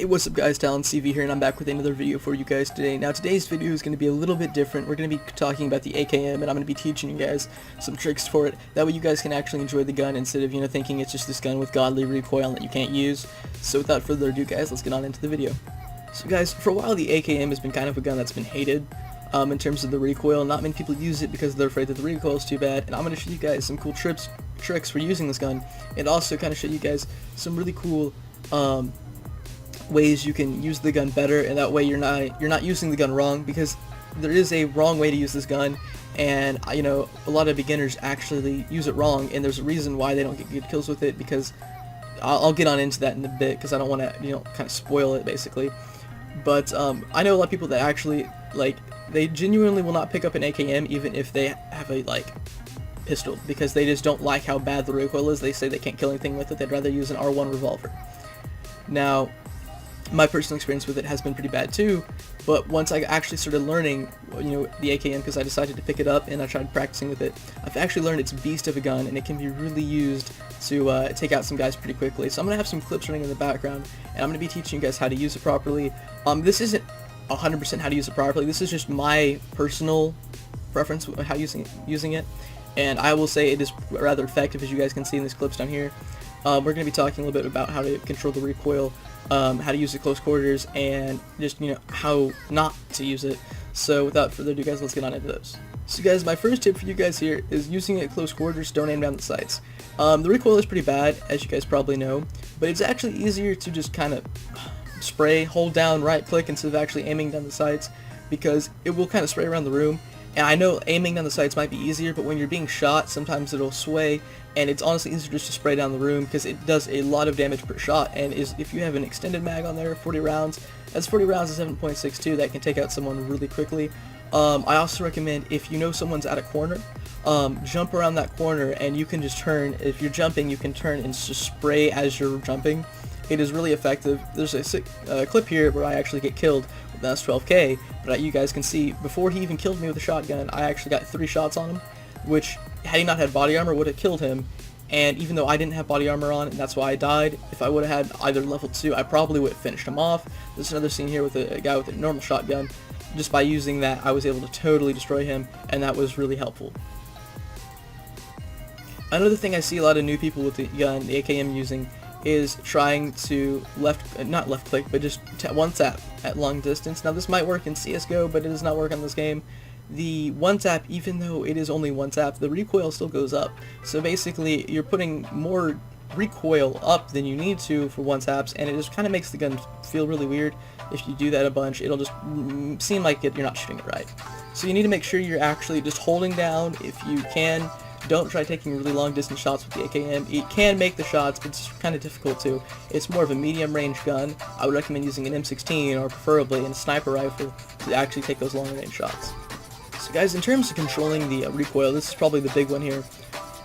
What's up guys, Talon CV here, and I'm back with another video for you guys today. Now today's video is going to be a little bit different. We're going to be talking about the AKM, and I'm going to be teaching you guys some tricks for it. That way you guys can actually enjoy the gun instead of, thinking it's just this gun with godly recoil that you can't use. So without further ado guys, let's get on into the video. So guys, for a while the AKM has been kind of a gun that's been hated in terms of the recoil. Not many people use it because they're afraid that the recoil is too bad, and I'm going to show you guys some cool tricks for using this gun, and also kind of show you guys some really cool ways you can use the gun better, and that way you're not using the gun wrong, because there is a wrong way to use this gun, and a lot of beginners actually use it wrong, and there's a reason why they don't get good kills with it, because I'll get on into that in a bit, because I don't want to kind of spoil it basically. But I know a lot of people that actually they genuinely will not pick up an AKM even if they have a pistol, because they just don't like how bad the recoil is. They say they can't kill anything with it. They'd rather use an R1 revolver. Now, my personal experience with it has been pretty bad too, but once I actually started learning, the AKM, because I decided to pick it up and I tried practicing with it, I've actually learned it's a beast of a gun, and it can be really used to take out some guys pretty quickly. So I'm going to have some clips running in the background, and I'm going to be teaching you guys how to use it properly. This isn't 100% how to use it properly. This is just my personal preference with how using it, and I will say it is rather effective, as you guys can see in these clips down here. We're going to be talking a little bit about how to control the recoil, how to use it close quarters, and just how not to use it. So without further ado guys, let's get on into those. So guys, my first tip for you guys here is using it at close quarters. Don't aim down the sights. The recoil is pretty bad, as you guys probably know, but it's actually easier to just kind of spray, hold down right click instead of actually aiming down the sights, because it will kind of spray around the room. And I know aiming down the sights might be easier, but when you're being shot, sometimes it'll sway, and it's honestly easier just to spray down the room, because it does a lot of damage per shot. And if you have an extended mag on there, 40 rounds, that's 40 rounds of 7.62 that can take out someone really quickly. I also recommend, if you know someone's at a corner, jump around that corner, and you can just turn. If you're jumping, you can turn and just spray as you're jumping. It is really effective. There's a clip here where I actually get killed with an S12K, but you guys can see, before he even killed me with a shotgun, I actually got 3 shots on him, which, had he not had body armor, would have killed him. And even though I didn't have body armor on, and that's why I died, if I would have had either level 2, I probably would have finished him off. There's another scene here with a guy with a normal shotgun. Just by using that, I was able to totally destroy him, and that was really helpful. Another thing I see a lot of new people with the gun, the AKM, using is trying to not left click, but just one tap at long distance. Now this might work in CSGO, but it does not work on this game. The one tap, even though it is only one tap, the recoil still goes up. So basically, you're putting more recoil up than you need to for one taps, and it just kind of makes the gun feel really weird. If you do that a bunch, it'll just seem like you're not shooting it right. So you need to make sure you're actually just holding down if you can. Don't try taking really long distance shots with the AKM. It can make the shots, but it's kind of difficult to. It's more of a medium range gun. I would recommend using an M16 or preferably a sniper rifle to actually take those long range shots. So guys, in terms of controlling the recoil, this is probably the big one here.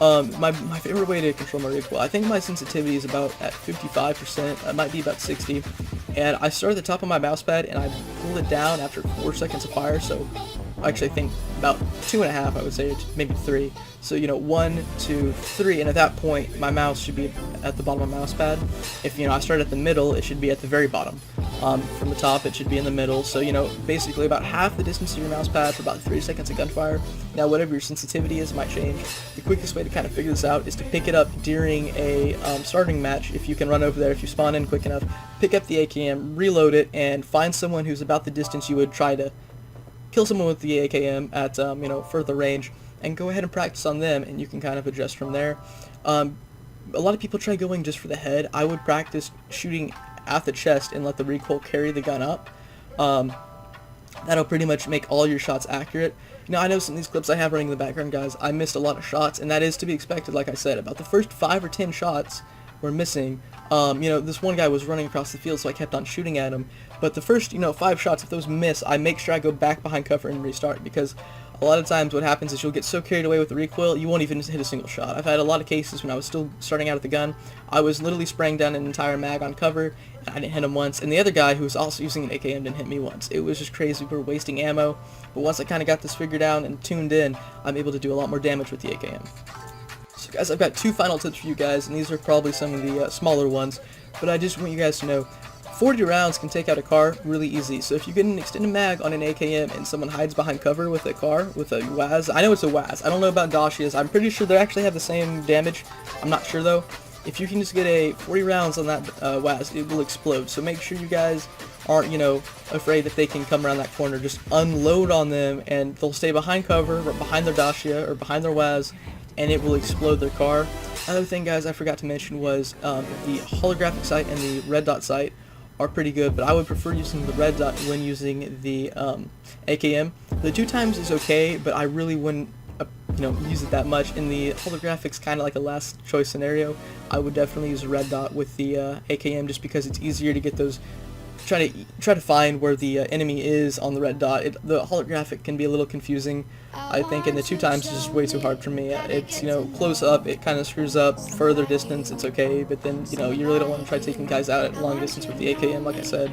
My favorite way to control my recoil, I think my sensitivity is about at 55%, it might be about 60, and I start at the top of my mouse pad and I pull it down after 4 seconds of fire, so actually I think about 2.5, I would say, maybe 3. So 1, 2, 3, and at that point my mouse should be at the bottom of my mouse pad. If I start at the middle, it should be at the very bottom. From the top, it should be in the middle. So basically about half the distance of your mouse pad for about 3 seconds of gunfire. Now whatever your sensitivity is might change. The quickest way to kind of figure this out is to pick it up during a starting match. If you can run over there, if you spawn in quick enough, pick up the AKM, reload it, and find someone who's about the distance you would try to kill someone with the AKM at further range, and go ahead and practice on them, and you can kind of adjust from there. A lot of people try going just for the head. I would practice shooting at the chest and let the recoil carry the gun up. That'll pretty much make all your shots accurate. I know some of these clips I have running in the background, guys, I missed a lot of shots, and that is to be expected. Like I said, about the first 5 or 10 shots were missing. This one guy was running across the field, so I kept on shooting at him. But the first, 5 shots, if those miss, I make sure I go back behind cover and restart, because a lot of times what happens is you'll get so carried away with the recoil, you won't even hit a single shot. I've had a lot of cases when I was still starting out at the gun, I was literally spraying down an entire mag on cover, and I didn't hit him once, and the other guy who was also using an AKM didn't hit me once. It was just crazy. We were wasting ammo, but once I kind of got this figured out and tuned in, I'm able to do a lot more damage with the AKM. So guys, I've got 2 final tips for you guys, and these are probably some of the smaller ones, but I just want you guys to know, 40 rounds can take out a car really easy. So if you get an extended mag on an AKM and someone hides behind cover with a car, with a WAZ, I know it's a WAZ, I don't know about Dashias, I'm pretty sure they actually have the same damage, I'm not sure though. If you can just get a 40 rounds on that WAZ, it will explode. So make sure you guys aren't, you know, afraid that they can come around that corner. Just unload on them and they'll stay behind cover, or behind their Dacia, or behind their WAZ, and it will explode their car. Another thing, guys, I forgot to mention was the holographic sight and the red dot sight are pretty good, but I would prefer using the red dot when using the AKM. The 2x is okay, but I really wouldn't you know, use it that much. In the holographics, kind of like a last choice scenario, I would definitely use a red dot with the AKM, just because it's easier to get those. Try to find where the enemy is on the red dot. The holographic can be a little confusing, I think, and the 2x is just way too hard for me. It's, you know, close up, it kind of screws up. Further distance, it's okay, but then, you know, you really don't want to try taking guys out at long distance with the AKM, like I said.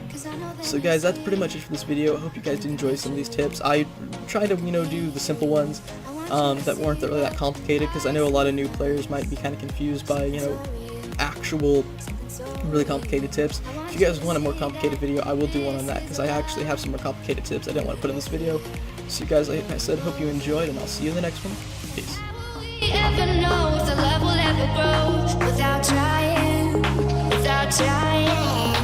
So guys, that's pretty much it for this video. I hope you guys did enjoy some of these tips. I try to, you know, do the simple ones that weren't really that complicated, because I know a lot of new players might be kind of confused by, you know, actual really complicated tips. If you guys want a more complicated video, I will do one on that, because I actually have some more complicated tips I didn't want to put in this video. So you guys, like I said, hope you enjoyed, and I'll see you in the next one. Peace. Without trying.